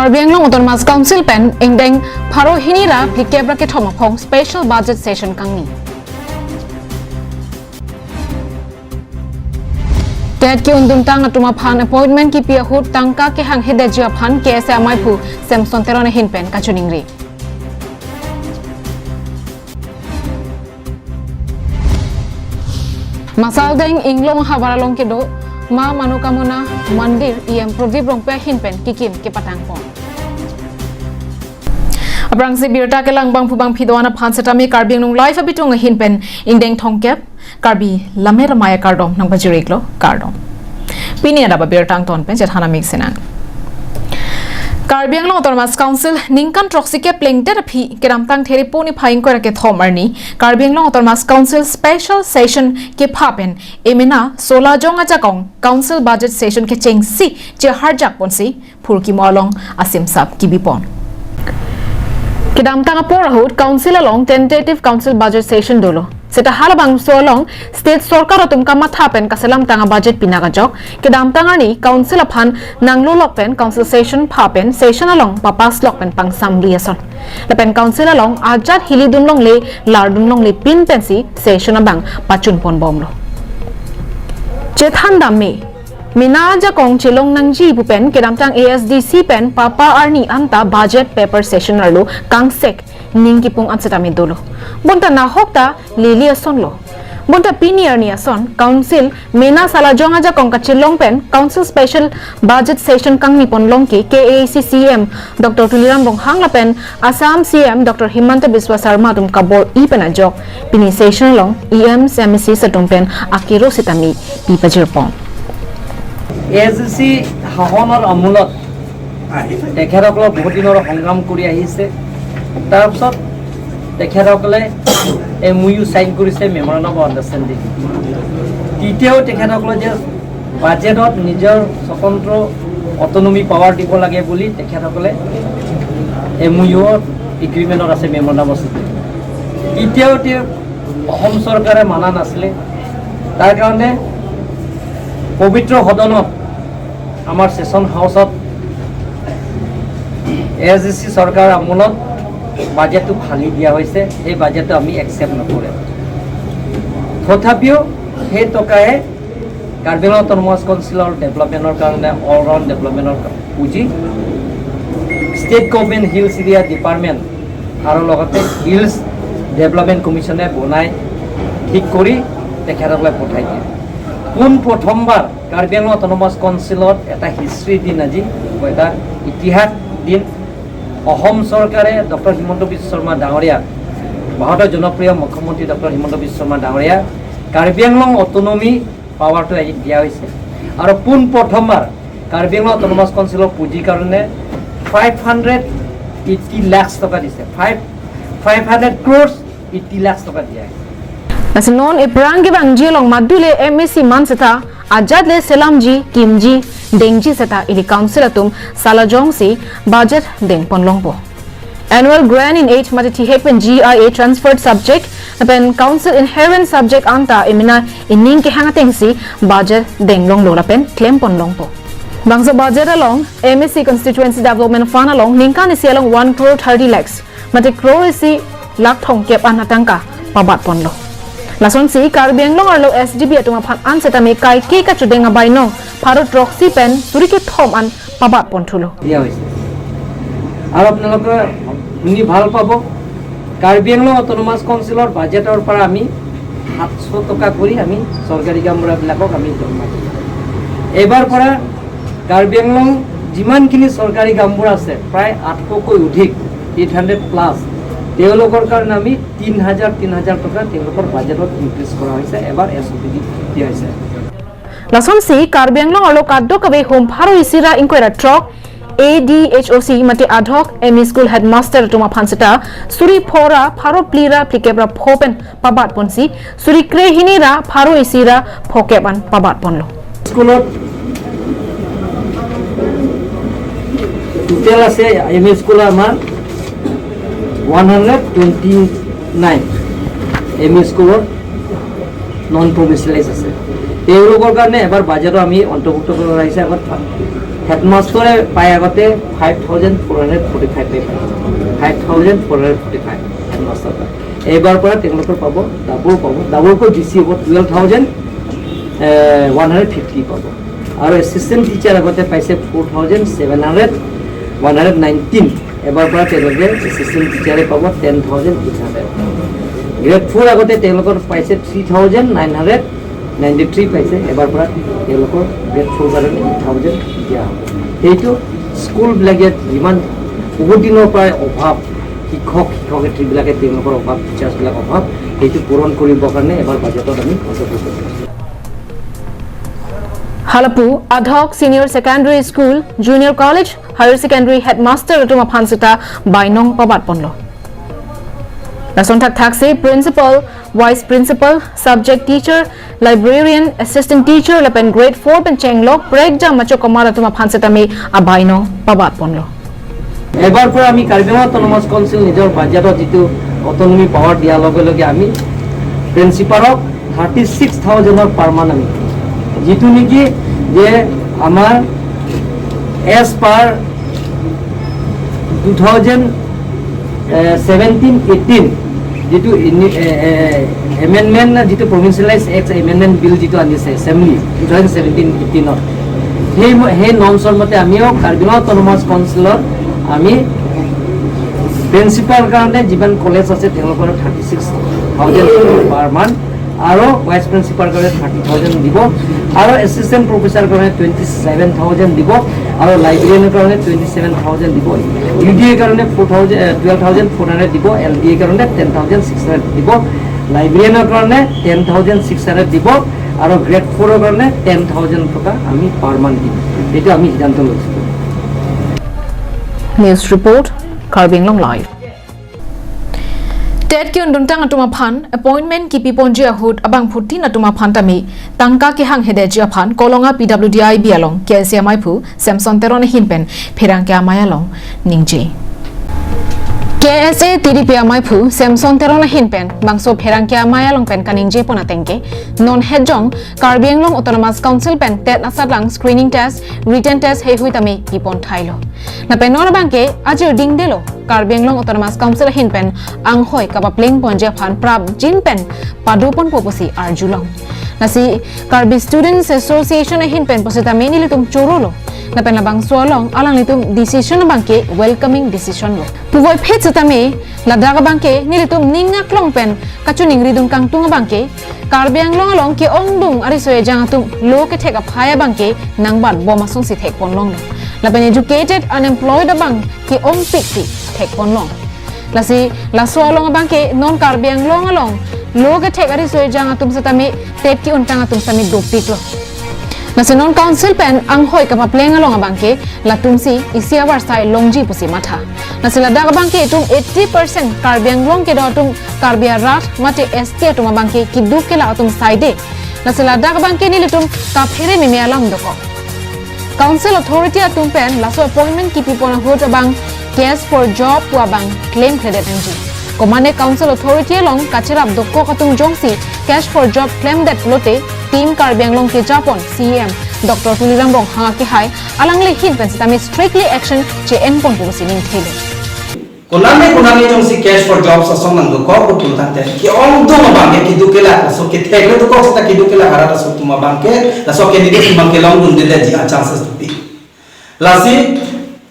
Karbi Anglong Autonomous Council pen ingdeng pharo hinira plikebra ke thomapong special budget session kangni. Ted ki undum tang atuma phan appointment ki piahut tangka ke hang hede jia phan ke se amai phu Samson terone hin pen kachuningri. Masal deng inglong habaralong ke do Ma Manokamona Mandir iam Provibrong pe hin pen kikim ke patang pon. Abrang si birta ke lang bang phubang phidwana phansetami Karbi Anglong life abitung hin pen indeng thongkep Karbi lamer maya kardom nang bajiriklo kardom. Pini ada birtang ton pen jethana mixena. Karbi Anglong Autonomous Council ningkan troxike pling therapy keramtang theraponi phaing ko rake thomarni Karbi Anglong Autonomous Council special session ke phapen emina 16 jonga jakong council budget session ke chengsi je harjak ponsi phurki molong asim sap kibipon kedamtang porahut council along tentative council budget session dolo seta halabang solong state sarkar tumka mathapen kaselam tanga budget pinaga jok kedamtang ani council aphan nanglo lokpen council session phapen session along papas lokpen pang samliason lepen council along ajat hilidum long le lardum long le pin pensi session abang pachun pon bomlo chethan damme Minaja kong chilong nang ji bupen kedamtang ASDC pen papa arni anta budget paper session arlo kangsek ningki pung ansetami dolo bunta na hokta lilia sonlo bunta pinier ni ason council mena sala jonga ja kong kachilong pen council special budget session kang nipon longki KAC CM Dr. Tuliram Bonghang la pen Assam CM Dr. Himanta Biswa Sarma tum kabor ipen ajok pini session long EM MSC satum pen akiro sitami pipajirpon ASDC হাহনৰ আমূলত তেখেতসকলক বহুত দিনৰ সংগ্ৰাম কৰি আহিছে তাৰপিছত তেখেতসকলে MOU sign কৰিছে memorandum of understanding তৃতীয়ও তেখেতসকলে যে বাজেটত নিজৰ স্বতন্ত্ৰ অটনমি পাৱাৰ দিব লাগে বুলি তেখেতসকলে MOU এগ্ৰিমেণ্টত আছে মেমৰেণ্ডাম আছে তৃতীয়তে অসম চৰকাৰে মানা নাছিলে তাৰ কাৰণে পবিত্ৰ সদনত আমাৰ সেশন হাউসত ASDC সৰকাৰ আমূলত বাজেটটো ফালি দিয়া হৈছে এই বাজেটটো আমি একসেপ্ট নকৰে তথাপিও সেই টকায়ে কাৰ্বি আংলং অটোনমাস কাউন্সিলৰ ডেভেলপমেন্টৰ কাৰণে অল ৰাউণ্ড ডেভেলপমেন্টৰ পুঁজি state government hills area department আৰু লগতে হিলছ ডেভেলপমেন্ট কমিশনে বনাই ঠিক কৰি তেখেতসকলে পঠাই দিয়ে কোন প্ৰথমবাৰ কাৰ্বি আংলং অটোনমাস কাউন্সিলত এটা হিষ্ট্ৰী দিন আজি এটা ইতিহাস দিন অসম চৰকাৰে ডক্টৰ হিমন্ত বিশ্ব শৰ্মা ডাঙৰীয়া ভাৰতৰ জনপ্ৰিয় মুখ্যমন্ত্ৰী ডক্টৰ হিমন্ত বিশ্ব শৰ্মা ডাঙৰীয়া কাৰ্বি আংলং অটোনমি পাৱাৰটো আহি দিয়া হৈছে আৰু পোন প্ৰথমবাৰ কাৰ্বি আংলং অটোনমাস কাউন্সিলৰ পুঁজিৰ কাৰণে 580 লাখ টকা দিছে 500 crores 80 লাখ টকা দিয়া Nasinon iprang ke bang jilong madule MSC manseta ajat le selamji kimji dengji seta ili council atum salajong si budget deng ponlongpo annual grant in 8 mati happen GIA transferred subject pen council inherent subject anta emina ining ke hangateng si budget deng long lo pen claim ponlongpo bangsa budget along MSC constituency development fund along ningkan isi along 1 crore 30 lakhs mati crore isi lakh thong kep anatangka pabat ponlo Lason si Karbi Anglong arlo SDB atuma phan an setami kai ke ka chudeng abai no Bharat Roxy pen suri ke thom an pabat ponthulo দিয়া হৈছে আৰু আপোনালোকে শুনি ভাল পাব Karbi Anglong autonomous কাউন্সিলৰ বাজেটৰ পৰা আমি 700 টকা কৰি আমি চৰকাৰী কামবিলাকক আমি জমা দিম এবাৰ পৰা কাৰ্বি আংলং যিমানখিনি চৰকাৰী কামবোৰ আছে প্ৰায় 800 কৈ অধিক 800 প্লাস তেওঁলোকৰ কাৰণে আমি 3000 টকা তেওঁলোকৰ বাজেটত ইনক্ৰিজ কৰা হৈছে এবাৰ SOP দিয়া হৈছে Lason si Karbi Anglong arlo kaddo kabe home pharo isira inquira truck ADHOC mati ad hoc ME school headmaster atuma phanseta suri phora pharo plira plikebra phopen pabat ponsi suri krehinira pharo isira phokeban pabat ponlo স্কুলত total আছে ME school আমাৰ 129 ME স্কুলৰ non প্ৰভিন্সিয়েলাইজ আছে তেওঁলোকৰ কাৰণে এবাৰ budget আমি অন্তৰ্ভুক্ত কৰা হৈছে এবাৰ হেডমাষ্টৰে পায় আগতে 5,445 পায় 5,445 হেডমাষ্টৰ পায় এইবাৰ পৰা তেওঁলোকৰ পাব ডাবলকৈ বেছি হ'ব 12,150 পাব আৰু এছিষ্টেণ্ট টিচাৰ আগতে পাইছে 4,119 এবাৰ পৰা তেওঁলোকে এছিষ্টেণ্ট টিচাৰে পাব 10,800 গ্ৰেড 4 আগতে তেওঁলোকৰ পাইছে 3,993 পাইছে এবাৰ পৰা তেওঁলোকৰ গ্ৰেড 4 কাৰণে 8,000 দিয়া হ'ব সেইটো স্কুলবিলাকে যিমান বহুত দিনৰ পৰাই অভাৱ শিক্ষয়িত্ৰীবিলাকে তেওঁলোকৰ অভাৱ টিচাৰ্ছবিলাক অভাৱ সেইটো পূৰণ কৰিবৰ কাৰণে এবাৰ বাজেটত আমি খৰচ কৰিছোঁ Halapu Adhoc Senior Secondary School Junior College Higher Secondary Headmaster Rutuma Phansita Bainong Pabat Ponlo Nasontak Taxi Principal Vice Principal Subject Teacher Librarian Assistant Teacher Lepen Grade 4 Penchenglo Breakdown Macho Komara Tuma Phansita Me Abainong Pabat Ponlo এবাৰ পৰা আমি Karbi Anglong autonomous council নিজৰ বাজেটত যিটো autonomy power দিয়াৰ লগে লগে আমি প্ৰিন্সিপালক 36,000 পাৰ মান আমি যিটো নেকি যে আমাৰ এজ পাৰ 2017-18 যিটো এমেণ্ডমেণ্ট যিটো প্ৰভিন্সিয়েলাইজ এক্ট এমেণ্ডমেণ্ট বিল যিটো আনিছে এছেম্বলি 2017-18 সেই নৰ্মছৰ মতে আমিও কাৰ্বি আংলং অটোনমাস কাউন্সিলৰ আমি প্ৰিন্সিপাল কাৰণে যিমান কলেজ আছে তেওঁলোকৰ 36,000 পাৰ মান আৰু ভাইচ প্ৰিন্সিপাল কাৰণে 30,000 দিব আৰু এছিষ্টেণ্ট প্ৰফেচাৰ কাৰণে 27,000 দিব আৰু লাইব্ৰেৰিয়ানৰ কাৰণে 27,000 দিব ইউডিএ কাৰণে 12,400 দিব এলডিএ কাৰণে 10,600 দিব লাইব্ৰেৰিয়ানৰ কাৰণে 10,600 দিব আৰু গ্ৰেড 4 ৰ কাৰণে 10,000 টকা আমি পাৰ মান দিম এইটো আমি সিদ্ধান্ত লৈছোঁ News Report Karbi Anglong Live Ted Kyun Duntang Atuma Phan Appointment Kipi Ponji Ahud Abang Putin Atuma Phan Tami Tangka Ki Hang Hede Japan Kolonga PWDI Bialong KCMI Pu Samson Teron Hinpen Perang Ke Amayalong Ningji KSA TDP Amai Pu Samson Teron Hinpen Bangso Perang Ke Amayalong Pen Kaningje Ponatengke Non Hedjong Karbi Anglong Autonomous Council Pen Ted Nasadlang Screening Test Written Test He Hui Tami Ipon Thailo Na penor bangke ajir ding delo Karbi Anglong Autonomous Council Hinpen Anghoi Kapapleng Ponje Phan Prab Jinpen Padupon Poposi Arjulong Nasi Karbi Students Association Hinpen Posita Meni Litum Churolo Na penlabang sualong alang litum decision bangke welcoming decision lo Puvoy phet satame ladaga bangke nilitum ningak long pen kachuning ridung kang tunga bangke Karbi Anglong along ke ongdung ari soe jangatum lo ke theka phaya bangke nangbat bomasung si thek ponlong lo Lapen educated unemployed abang ki ong pikti thek ponlong Lasi laso along abang ke non Karbi Anglong along lo ke thek ari soe jangatum satame tep ki untang atum sami dopik lo National Council pen anghoi kapapleng along abangke latumsi isia warsai longji pusi matha nasila daga bangke tum 80% Karbi Anglong ke datum Karbi Rat mate ST tum abangke kidu ke la tum side nasila daga bangke ni litum kaphere me alam doko Council authority atum pen laso appointment ki pipona hot abang case for job pu abang claim credit NG Komane Council Authority along kachirap dokko katung jongsi cash for job claim that lote team Karbi Anglong ke Japon CEM Dr. Tulirang Bong hanga ke hai alangle hin pensitami strictly action che enpon pusi ning thele Kunami jongsi cash for jobs asong nang dokko kutu tante ki ong do mabangke ki dukela so ki thegle dokko sa ki dukela harata so tuma bangke la so ke nige bangke long dun de ji a chances to be lasi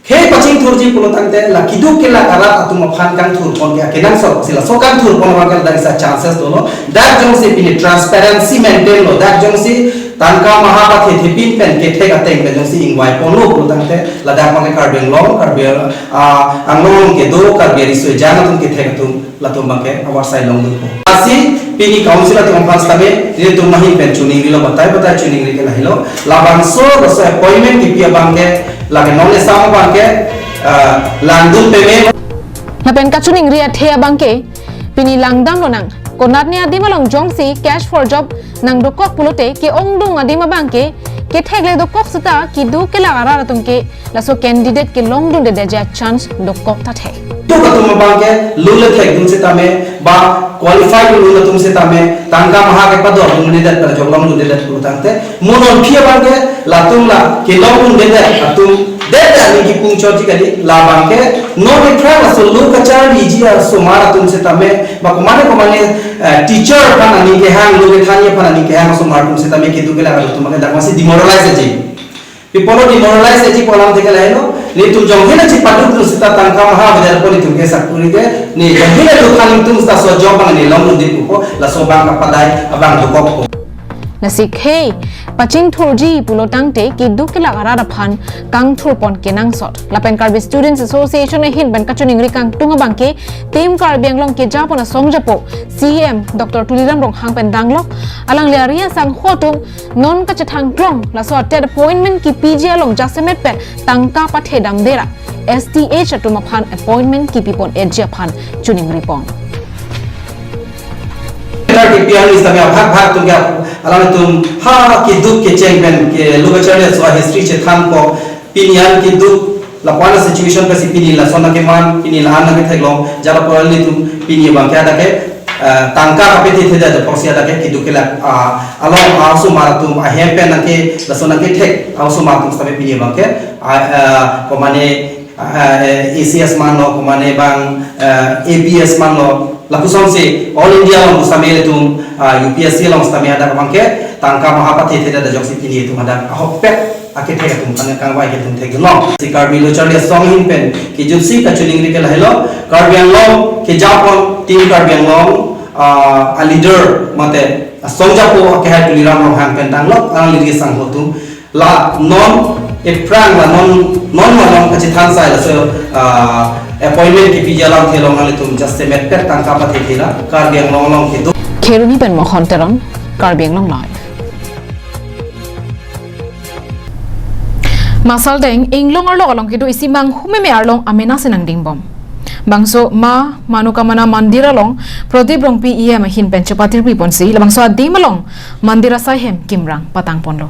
Hei pacing turji pulo tante la kidu kela kara atuma phan kan tur pon ke kenan so sila so kan tur pon wakal dari sa chances dono that jong se pini transparency maintain lo that jong se tanka mahabat he thepin pen ke theka teng pe jong se ingwai pon lo pulo tante la dak ma ke Karbi Anglong ke do Karbi ri so jana tum ke theka tum la tum bangke awar sai long do asi pini council atum phan stabe ni tum mahin pen chuning ri lo batai chuning ri ke la hilo la bangso so appointment ki pia bangke lagi nolnya sama bangke landung peme Lapen kachuning ria thea bangke pini langdam lo nang konatni adima long jongsi cash for job nang dokok pulote ke ongdung adima bangke ke thek le do kok sata ki du ke la ara tum ke la so candidate ke long dun de ja chance do kok ta the tu ka tum bangke lule thek dun se tame ba qualified lule tum se tame tangka maha ke pado dun de dat jog long dun de dat ku tangte monon phia bangke la tum la ke long dun de dat atum de ni ki pung choti kali la bangke no ke tra so lu ka char di ji so mara tum se tame ba ko mane teacher kana ni ke hang lu ke thani pana ni ke hang so mar tum se tame ke du ke la tum ke dak masi demoralize ji people demoralize ji polam de ke la no ni tum jong hena ji padu tum se ta tangka maha bidar ko ni tum ke sakuri ke ni jong hena du khanim tum sta so job bang ni long dun de ko la so bang ka padai abang du ko na sikhe paching thurji pulo tangte ki du ke la ara da phan kang thur pon ke nang sot la pen karbi students association e hin ban ka chuning ri kang tunga bangke team kar biang long ke japona songjapo cm dr tuliram rong hang pen danglok alang le ria sang hotung non ka chathang glong la so at appointment ki pj long jasemet pe tangka pathe dam dera sth atuma phan appointment ki pipon edja phan chuning ri pon K piano इस्तामे भाग भाग तुम क्या अलाम तुम हा के दुख के champion के लोग चले so history चे थान को पिनियान के दुख लपाना सिचुएशन पे सी पिनी ला सोना के मान पिनी ला आना के थेलो जरा पड़ली तुम पिनी बांग क्या दके tangka apa ti थे दा पोसिया दके के दुख ला अलाम आसु मार तुम अहेम पे ना के ला सोना के ठेक आसु मार तुम सब पिनी बांग के को माने ACS man lo ko mane bang ABS man lo lakuson se all india lo samele tum UPSC lo samele ada bangke tangka mahapati theda da joksi pini tum ada hoppe ake thega tum kan kan wai ke tum thega no si karbi lo charle song hin pen ki junsi ka chuling ri ke la hello karbiang lo ke japon team karbiang lo a leader mate songjapo ke ha tuliram lo hang pen tang lo ang li sang lo tum la non Iprang la non malong kachi than sai la so appointment ki pijalang thelong ale tum just met pet tangka pathe thila kar biang long ke do kheruni ben mo khonteron kar biang long lai masal deng inglong arlo along ke do isimang hume me arlong amena senang dingbom bangso ma manukamana mandira long prodip rong pi em hin pen chapatir pi ponsi labangso adimalong mandira sai hem kimrang patang ponlo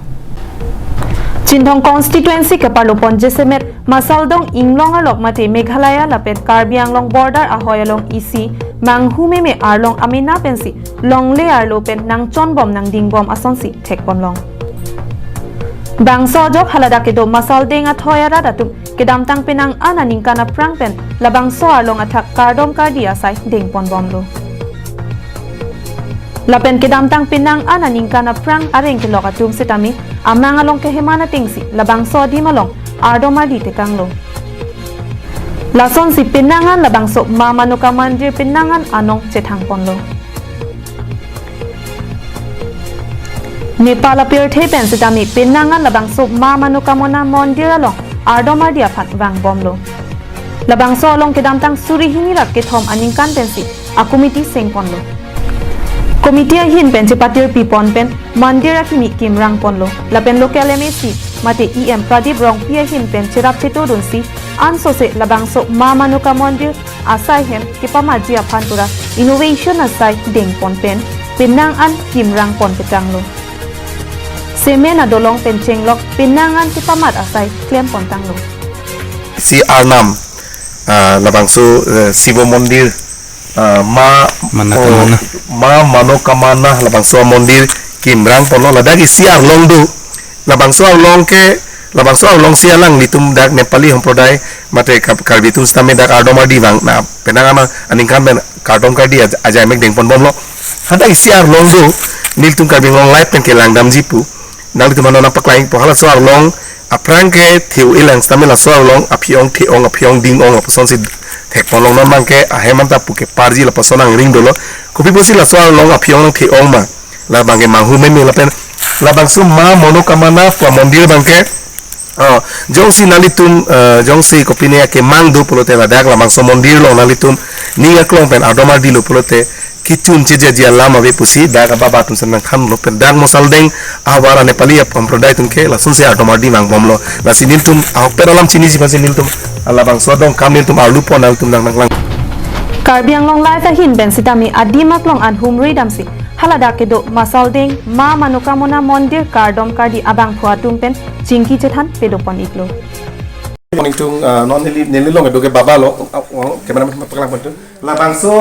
Chintong constituency ke parlo ponjesemet masaldong inglong alok mate Meghalaya lapet Karbi Anglong border ahoy along isi manghume me arlong amina pensi longle arlo pen nang chonbom nang dingbom asonsi thekpon long bangso jok halada ke do masaldeng athoyara datum kedam tang penang ana ningkana prang pen labangso arlong athak kardom kardia sai dengpon bomlo lapen kedam tang pinang ana ningkana prang areng ke lokatum setami amang along ke hemana tingsi labang so di malong ardoma di tekanglo lason si pinangan labang so mamanu kamandir pinangan anong cethang ponlo Nepal appear thepen setami pinangan labang so mamanu kamona mondir along ardoma di aphat wang bomlo labang so along kedam tang surihini rak ke thom aningkan pensi akumiti seng ponlo Komite hin pen patir pipon pen mandira kimi kimrang ponlo lapen local MSC mate EM Pradip rong pia hin pen chirap chito dunsi anso se labangso mamanuka mondir asai hem kipamaji aphantura innovation asai deng pon pen pinang an kimrang pon petanglo semen adolong pen chenglok pinangan kipamat asai klem pon tanglo si Arnam labangso Sivo Mondir ma manokamana labangso mondir kimrang pono ladagi siar longdu labangso long sialang nitum dak Nepali homprodai mate karbitum stame dak ardomadi bang na penangama aningkan ben kardom kardi ajai mek deng pon bomlo hada siar longdu niltum karbing long life pen ke langdam jipu nang tu manona paklaing pohala so long aprang ke thiu ilang stame la so long aphiong ding ong apuson si thek polong non bangke ahemanta puke parji la pasonang ring dolo kopi posi la so long aphiong thi ong ma la bangke manghu me la pen la bangsu ma monokamana pa mondir bangke jongsi nalitum jongsi kopine ke mangdu polote la dak la bangso mondir lo nalitum ni aklong pen adoma dilo polote kitun cheje jia lama be pusi dak baba tum senang kham lo pen dak mosal deng awara nepali ap komprodai tum ke la sunse adoma di mang bomlo la sinil tum aw peralam chini si pasin tum ala bangso dong kamil tum alu pon al tum nang nang Karbi Anglong lai ta hin ben sitami adimak long an humri damsi halada ke do masal ding ma manukamona mondir kardom kardi abang phua tumpen chingki chethan pedopon iklo morning tung non nili long do ke baba lo cameraman paklang bantu labangso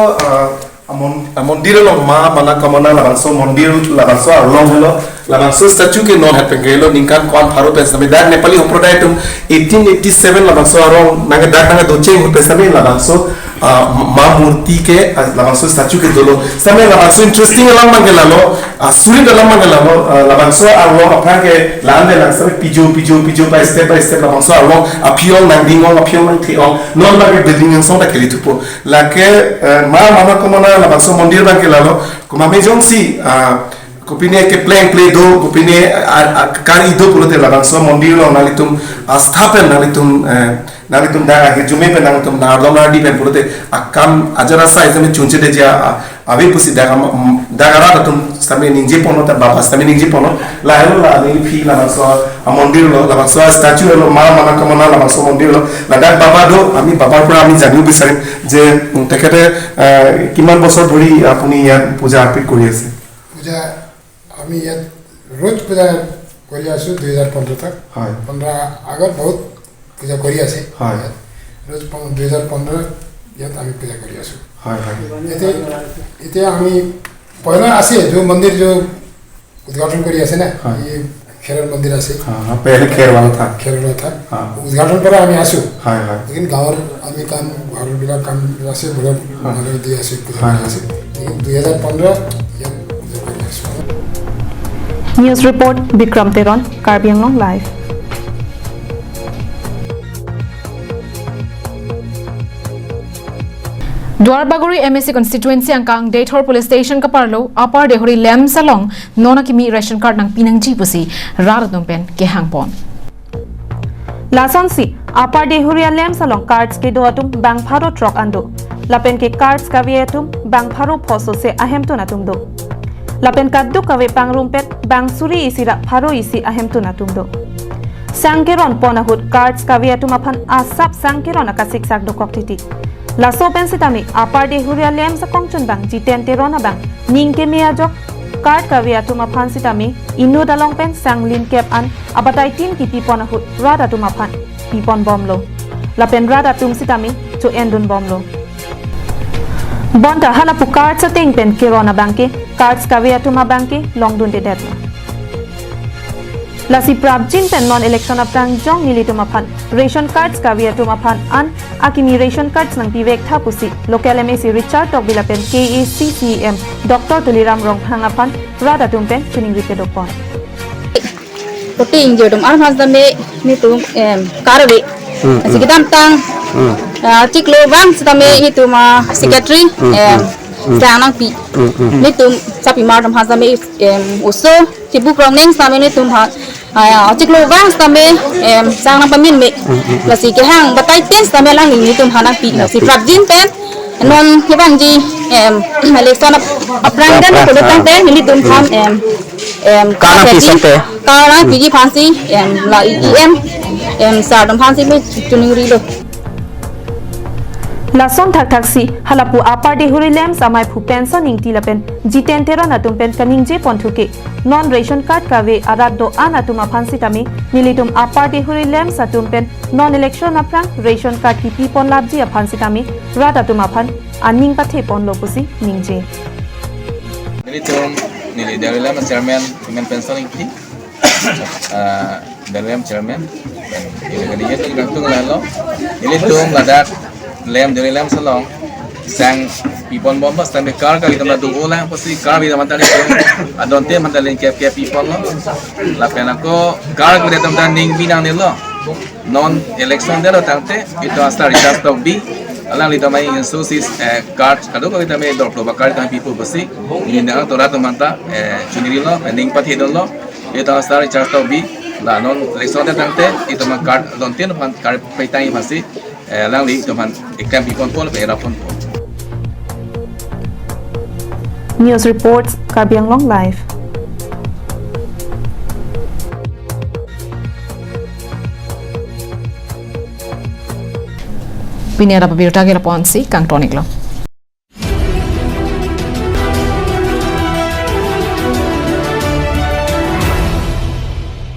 mondir lo ma mana kamona labangso mondir labangso long lo labangso statue ke non hat pengelo ningkan kon pharo pes nami dar nepali hoprodai tum 1887 labangso arong nanga dar nanga do cheng pes nami labangso ma murti ke labangso statue ke dolo sampai labangso interesting lang mangelalo suri dalam mangelalo labangso arong apna ke lande lang sampai pijo by step labangso arong apiol nang dingol apiol nang thiol non lage building yang song ta keli tupo lake ma mama komona labangso mondir bang ke lalo kumame jongsi kupine ke play do kupine kari do pulote labangso mondir lo nalitum asthapen nalitum da hijume pe nalitum nardona di pen pulote akam ajara size me chunche de ja avi pusi dagara tum stame ninje pono ta baba stame ninje pono la helo la ni phi labangso mondir lo labangso statue lo ma mana kamona labangso mondir lo la da baba do ami babar pura ami janiu bisarim je tekete kiman bosor dhori apuni ya puja arpit kori ase পূজা আমি ইয়াত রোজ পূজা কৰি আছোঁ 2015 तक 15 আগত বহুত পূজা কৰি আছে ৰোজ 2015 ইয়াত আমি পূজা কৰি আছোঁ এতিয়া আমি পহলা আছে जो मंदिर जो उद्घाटन কৰি আছে না ये खेरर मंदिर আছে पहले खेर वाला था उद्घाटन पर আমি আছোঁ लेकिन गाँवर আমি কাম ঘৰৰ বিলাক কাম আছে বহুত মানুহ দি আছে পূজা আছে 2015 ইয়াত পূজা কৰি আছোঁ News report Bikram Teron, Karbi Anglong Live. Dwarbaguri MSC constituency angkang Dethor police station kaparlo upper dehori lem salong nona kimi ration card nang pinangji pusi raradum pen ke hangpon. Lason si upper dehoria lem salong cards ke doatum bang pharo truck ando lapen ke cards kavietum bang pharo phoso se ahem to natum do lapen kaddu kave pangrumpet bang suri isira pharo isi ahem to natum do sangkeron ponahut cards kavietum aphan asap sangkeron akasik sak do koktiti laso pensitami upper dehoria lem sa kongchun bang jiten terona bang ningke meajok card kavietum aphan sitami inu dalong pen sanglin cap an abatai tin ki piponahut rada tum aphan pipon bomlo lapen rada tum sitami to endun bomlo bonta hala pu cards sa ting pen kirona banki cards kavietum banki longdun de det Lasi prabjin pen non election apang jong nilitum aphan ration cards kavietum aphan an akimi ration cards nang pivek thapusi local MSC Richard Tokbila pen KACCM Dr. Tuliram Rong hangaphan rada tum pen tuning ripedopon Puting jodum armas dame nitum karwe sikidam tang ciklo bang setame itu ma secretary sanang pi nitum sapi mardam hazame uso sibuk rongeng same nitum ha ciklo bang same sanang pamin me lasi ke hang batai ten same lang nitum hanang pi lasi prabjin pen non hibanji election aprang dan kulutang ten nitum ham karang pisante karang piji phansi la EM sardam phansi me tuning rilo Lason thak thaksi halapu upper dehori lem samai phu pension ingti lapen jiten tera natum pen kaningje ponthuke non ration card kave adat do anatum aphansi tami nilitum upper dehori lem satum pen non election aprang ration card ki pipon labji aphansi tami radatum aphan aning pathe pon lopusi ningje nilitum nili dalam chairman dengan pension ingti dalam chairman ini kalinya tu gantung lalu nilitum ladat lem dari lem salong sang pipon bomba sang car kali tempat tu ulang pasti car bisa mantan itu adonte mantan link cap pipon lo la pena ko car kali tempat ning binang ni lo non election dero tante itu asal recharge stock bi alang li tamai insusis card kado kali tamai dor pro bakar kami people pasti ini nang torat manta chuniri lo ning pathi don lo itu asal recharge stock bi la non election dero tante itu man card adonte no card paitai pasti lang li teman ikan pipon pun era pun News reports Karbi Anglong Live Pinera pabirta gira ponsi kang tonik lo